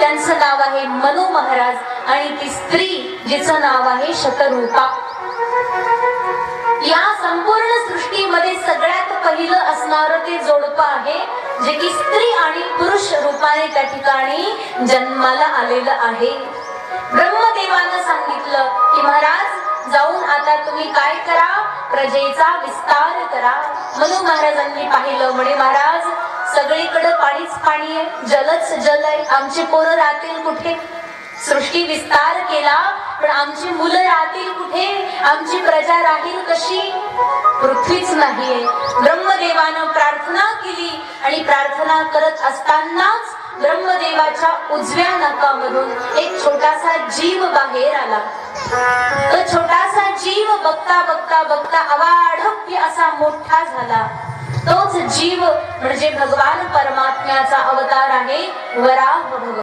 त्यांचं नाव आहे मनु महाराज आणि ती स्त्री जिचं नाव आहे शतरूपा. या संपूर्ण सृष्टीमध्ये सगळ्यात पहिलं असणारं ते जोडपं आहे जे की स्त्री आणि पुरुष रूपाने त्या ठिकाणी जन्माला आलेलं आहे. ब्रह्मदेवानं सांगितलं की महाराज जाऊन आता तुम्ही काय करा, प्रजेचा विस्तार करा. मनु महाराजांनी पाहिलं, म्हणे महाराज सगळीकडे पाणीच पाणी आहे, जलच जल आहे, आमचे पोरं राहतील कुठे? सृष्टी विस्तार केला पण आमची मुलं राहतील कुठे? आमची प्रजा राहील कशी? पृथ्वीच नाहीये. ब्रह्मदेवानं प्रार्थना केली आणि प्रार्थना करत असतानाच ब्रह्मदेवाच्या उजव्या नाकामधून एक छोटासा जीव बाहेर आला. तो छोटासा जीव बघता बघता बघता अवाढव्य असा मोठा झाला. तोच जीव म्हणजे भगवान परमात्म्याचा अवतार आहे वराह भगवान.